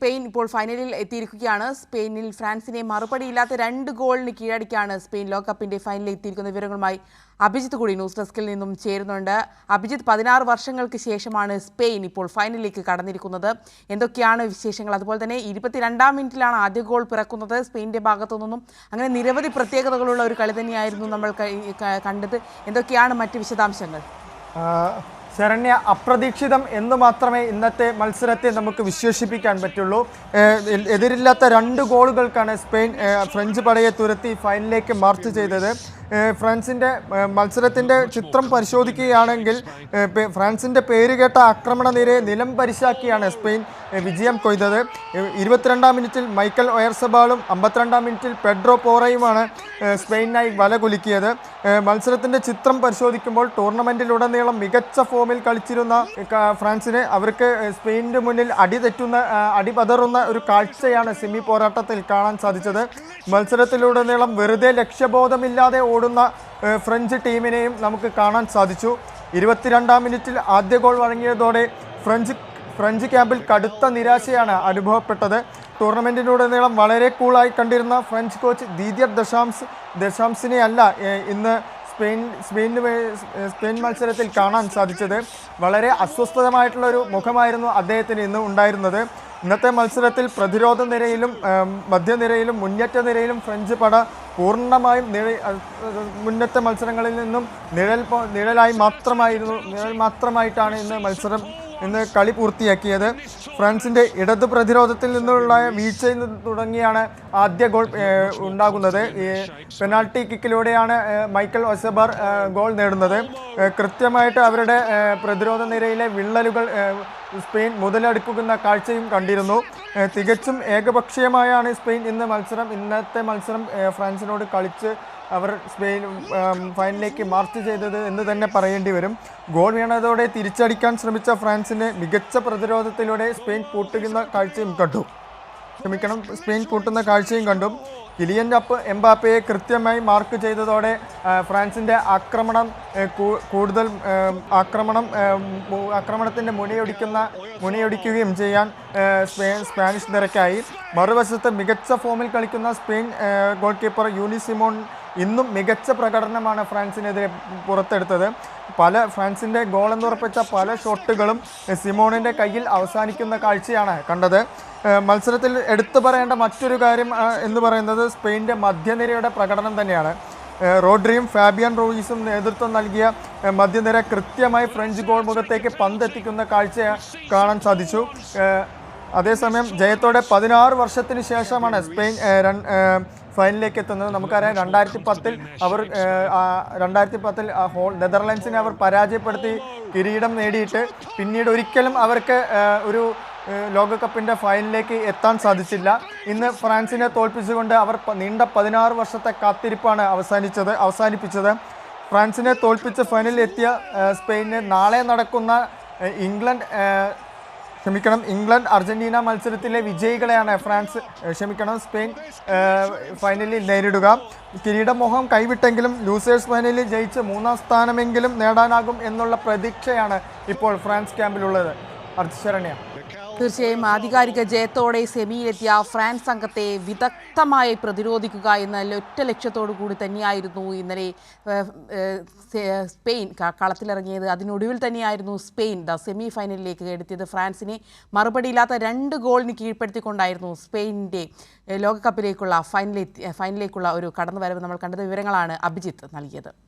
Spain ഇപ്പോൾ ഫൈനലിൽ എത്തിയിരിക്കുകയാണ്. സ്പെയിനിൽ ഫ്രാൻസിനെ മറുപടിയില്ലാത്ത 2 ഗോളിന് കീഴടക്കിയാണ് സ്പെയിൻ ലോകകപ്പിന്റെ ഫൈനലിൽ എത്തിയിരിക്കുന്ന വിവരങ്ങളുമായി അഭിജിത്ത് കൂടി ന്യൂസ് ഡെസ്കിൽ നിന്നും ചേരുന്നുണ്ട്. അഭിജിത്ത്, 16 വർഷങ്ങൾക്ക് ശേഷമാണ് സ്പെയിൻ ഇപ്പോൾ ഫൈനലിലേക്ക് കടന്നിരിക്കുന്നത്. എന്തൊക്കെയാണ് വിശേഷങ്ങൾ? അതുപോലെ തന്നെ 22-ാം മിനിറ്റിലാണ് ആദ്യ ഗോൾ പിറക്കുന്നത് സ്പെയിനിന്റെ ഭാഗത്തു നിന്നും. അങ്ങനെ നിരവധി പ്രത്യേകതകളുള്ള ഒരു കളി തന്നെയായിരുന്നു നമ്മൾ കണ്ടത്. എന്തൊക്കെയാണ് മറ്റ് വിശദാംശങ്ങൾ? ശരണ്യ, അപ്രതീക്ഷിതം എന്ന് മാത്രമേ ഇന്നത്തെ മത്സരത്തെ നമുക്ക് വിശേഷിപ്പിക്കാൻ പറ്റുള്ളൂ. എതിരില്ലാത്ത 2 ഗോളുകൾക്കാണ് സ്പെയിൻ ഫ്രഞ്ച് പടയെ തുരത്തി ഫൈനലിലേക്ക് മാർച്ച് ചെയ്തത്. ഫ്രാൻസിൻ്റെ മത്സരത്തിൻ്റെ ചിത്രം പരിശോധിക്കുകയാണെങ്കിൽ ഫ്രാൻസിൻ്റെ പേരുകേട്ട ആക്രമണ നിരയെ നിലം പരിശാക്കിയാണ് സ്പെയിൻ വിജയം കൊയ്തത്. 22-ാം മിനിറ്റിൽ മൈക്കൽ ഒയർസബാളും 52-ാം മിനിറ്റിൽ പെഡ്രോ പോറയുമാണ് സ്പെയിനായി വല കുലുക്കിയത്. മത്സരത്തിൻ്റെ ചിത്രം പരിശോധിക്കുമ്പോൾ ടൂർണമെൻറ്റിലുടനീളം മികച്ച ഫോമിൽ കളിച്ചിരുന്ന ഫ്രാൻസിന് അവർക്ക് സ്പെയിനിൻ്റെ മുന്നിൽ അടിപതറുന്ന ഒരു കാഴ്ചയാണ് സെമി പോരാട്ടത്തിൽ കാണാൻ സാധിച്ചത്. മത്സരത്തിലുടനീളം വെറുതെ ലക്ഷ്യബോധമില്ലാതെ ഓടുന്ന ഫ്രഞ്ച് ടീമിനെയും നമുക്ക് കാണാൻ സാധിച്ചു. 22-ാം മിനിറ്റിൽ ആദ്യ ഗോൾ വഴങ്ങിയതോടെ ഫ്രഞ്ച് ക്യാമ്പിൽ കടുത്ത നിരാശയാണ് അനുഭവപ്പെട്ടത്. ടൂർണമെൻറ്റിലുടനീളം വളരെ കൂളായി കണ്ടിരുന്ന ഫ്രഞ്ച് കോച്ച് ദീദിയർ ദശാംസിനെ അല്ല ഇന്ന് സ്പെയിൻ മത്സരത്തിൽ കാണാൻ സാധിച്ചത്. വളരെ അസ്വസ്ഥമായിട്ടുള്ളൊരു മുഖമായിരുന്നു അദ്ദേഹത്തിന് ഇന്ന് ഉണ്ടായിരുന്നത്. ഇന്നത്തെ മത്സരത്തിൽ പ്രതിരോധ നിരയിലും മധ്യനിരയിലും മുന്നേറ്റ നിരയിലും ഫ്രഞ്ച് പട പൂർണ്ണമായും മുന്നത്തെ മത്സരങ്ങളിൽ നിന്നും നിഴൽ മാത്രമായിട്ടാണ് ഇന്ന് കളി പൂർത്തിയാക്കിയത്. ഫ്രാൻസിൻ്റെ ഇടത് പ്രതിരോധത്തിൽ നിന്നുള്ള വീഴ്ചയിൽ നിന്ന് തുടങ്ങിയാണ് ആദ്യ ഗോൾ ഉണ്ടാകുന്നത്. പെനാൾട്ടി കിക്കിലൂടെയാണ് മൈക്കൽ ഒസബാർ ഗോൾ നേടുന്നത്. കൃത്യമായിട്ട് അവരുടെ പ്രതിരോധ നിരയിലെ വിള്ളലുകൾ സ്പെയിൻ മുതലെടുക്കുന്ന കാഴ്ചയും കണ്ടിരുന്നു. തികച്ചും ഏകപക്ഷീയമായാണ് സ്പെയിൻ ഇന്നത്തെ മത്സരം ഫ്രാൻസിനോട് കളിച്ച് അവർ സ്പെയിൻ ഫൈനലിലേക്ക് മാർച്ച് ചെയ്തത് എന്ന് തന്നെ പറയേണ്ടി വരും. ഗോൾ വീണതോടെ തിരിച്ചടിക്കാൻ ശ്രമിച്ച ഫ്രാൻസിനെ മികച്ച പ്രതിരോധത്തിലൂടെ സ്പെയിൻ പൂട്ടുന്ന കാഴ്ചയും കണ്ടു. കിലിയൻ എംബാപ്പയെ കൃത്യമായി മാർക്ക് ചെയ്തതോടെ ഫ്രാൻസിൻ്റെ ആക്രമണത്തിൻ്റെ മുനയൊടിക്കുകയും ചെയ്യാൻ സ്പാനിഷ് നിരക്കായി. മറുവശത്ത് മികച്ച ഫോമിൽ കളിക്കുന്ന സ്പെയിൻ ഗോൾ കീപ്പർ യൂനി സിമോൺ ഇന്നും മികച്ച പ്രകടനമാണ് ഫ്രാൻസിനെതിരെ പുറത്തെടുത്തത്. ഫ്രാൻസിൻ്റെ ഗോളെന്നുറപ്പിച്ച പല ഷോട്ടുകളും സിമോണിൻ്റെ കയ്യിൽ അവസാനിക്കുന്ന കാഴ്ചയാണ് കണ്ടത്. മത്സരത്തിൽ എടുത്തു പറയേണ്ട മറ്റൊരു കാര്യം എന്ന് പറയുന്നത് സ്പെയിനിൻ്റെ മധ്യനിരയുടെ പ്രകടനം തന്നെയാണ്. റോഡ്രിയും ഫാബിയൻ റൂയിസും നേതൃത്വം നൽകിയ മധ്യനിര കൃത്യമായി ഫ്രഞ്ച് ഗോൾ മുഖത്തേക്ക് പന്തെത്തിക്കുന്ന കാഴ്ച കാണാൻ സാധിച്ചു. അതേസമയം ജയത്തോടെ 16 വർഷത്തിന് ശേഷമാണ് സ്പെയിൻ ഫൈനലിലേക്ക് എത്തുന്നത്. നമുക്കറിയാം 2010 നെതർലൻഡ്സിനെ അവർ പരാജയപ്പെടുത്തി കിരീടം നേടിയിട്ട് പിന്നീട് ഒരിക്കലും അവർക്ക് ഒരു ലോകകപ്പിൻ്റെ ഫൈനലിലേക്ക് എത്താൻ സാധിച്ചില്ല. ഇന്ന് ഫ്രാൻസിനെ തോൽപ്പിച്ചുകൊണ്ട് അവർ നീണ്ട 16 വർഷത്തെ കാത്തിരിപ്പാണ് അവസാനിപ്പിച്ചത്. ഫ്രാൻസിനെ തോൽപ്പിച്ച് ഫൈനലിൽ എത്തിയ സ്പെയിനിന് നാളെ നടക്കുന്ന ഇംഗ്ലണ്ട് അർജന്റീന മത്സരത്തിലെ വിജയികളെയാണ് സ്പെയിൻ ഫൈനലിൽ നേരിടുക. കിരീടമോഹം കൈവിട്ടെങ്കിലും ലൂസേഴ്സ് ഫൈനലിൽ ജയിച്ച് 3ാം സ്ഥാനമെങ്കിലും നേടാനാകും എന്നുള്ള പ്രതീക്ഷയാണ് ഇപ്പോൾ ഫ്രാൻസ് ക്യാമ്പിലുള്ളത്. ശരണ്യ, തീർച്ചയായും ആധികാരിക ജയത്തോടെ സെമിയിലെത്തിയ ഫ്രാൻസ് സംഘത്തെ വിദഗ്ധമായി പ്രതിരോധിക്കുക എന്ന ഒറ്റ ലക്ഷ്യത്തോടു കൂടി തന്നെയായിരുന്നു ഇന്നലെ സ്പെയിൻ കളത്തിലിറങ്ങിയത്. അതിനൊടുവിൽ തന്നെയായിരുന്നു സ്പെയിൻ സെമി ഫൈനലിലേക്ക് എത്തിയത്. ഫ്രാൻസിനെ മറുപടിയില്ലാത്ത 2 ഗോളിന് കീഴ്പ്പെടുത്തിക്കൊണ്ടായിരുന്നു സ്പെയിനിൻ്റെ ലോകകപ്പിലേക്കുള്ള ഫൈനലിലേക്കുള്ള ഒരു കടന്നുവരവ് നമ്മൾ കണ്ടത്. വിവരങ്ങളാണ് അഭിജിത്ത് നൽകിയത്.